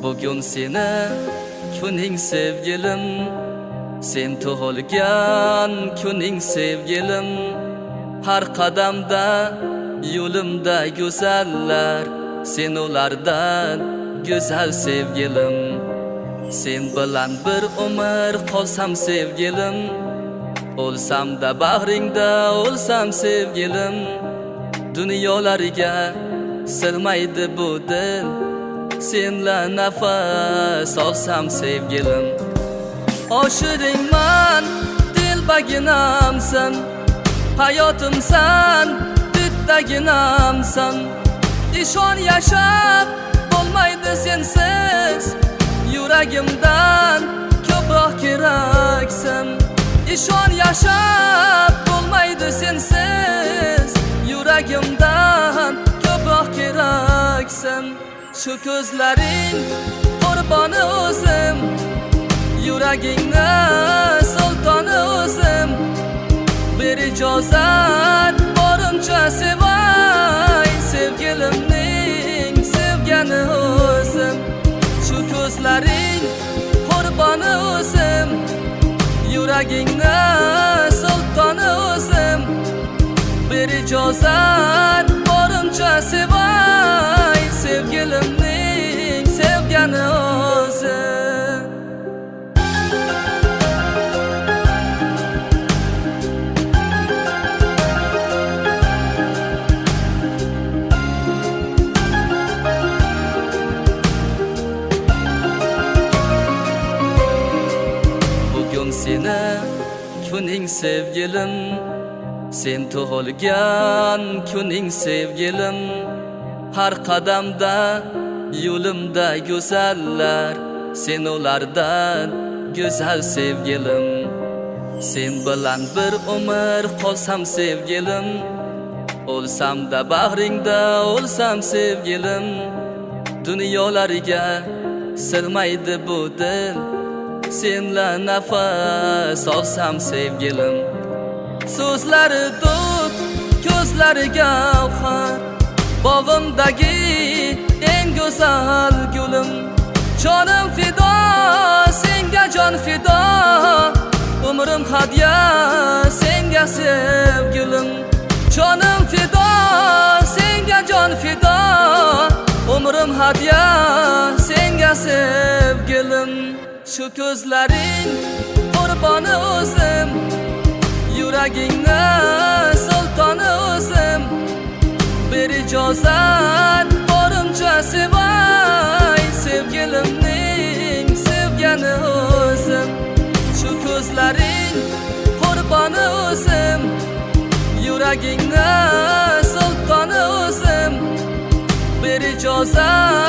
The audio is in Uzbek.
Bugün seni kuning sevgilim, sen tug'ilgan kuning sevgilim. Har qadamda yo'limda go'zallar, sen ulardan go'zal sevgilim. Sen bilan bir umr qolsam sevgilim, o'lsam da bag'ringda o'lsam sevgilim. Dunyolarga sig'maydi bu dil, senla nafas olsam sevgilim. Oshiringman dilbaginamsan, hayotimsan, bittaginamsan. İshon yashab bo'lmaydi sensiz, yuragimdan ko'proq keraksan. İshon yashab bo'lmaydi sensiz, yuragimdan ko'proq keraksan. Shu ko'zlaring qurboni o'zim, yuragingni sultoni o'zim. Bir ijozat borimcha sevay, sevgilimning sevgani o'zim. Shu ko'zlaring qurboni o'zim, yuragingni sultoni o'zim. Bir ijozat borimcha sevay, sevgilimning sevgani o'zim. Bugün seni kuning sevgilim, sen tug'ilgan kuning sevgilim. Har qadamda yo'limda go'zallar, sen ulardan go'zal sevgilim. Sen bilan bir umr qolsam sevgilim, o'lsam da bag'ringda o'lsam sevgilim. Dunyolarga sig'maydi bu dil, senla nafas olsam sevgilim. So'zlari dud, ko'zlari gavhar, bog'imdagi eng go'zal gulim. Jonim fido, senga jon fido, umrim hadya senga sevgilim. Jonim fido, senga jon fido, umrim hadya senga sevgilim. Shu ko'zlaring qurboni o'zim, yuragingni sultoni o'zim. Bir ijozat borimcha sevay, sevgilimning sevgani o'zim. Shu ko'zlaring qurboni o'zim, yuragingni sultoni o'zim. Bir ijozat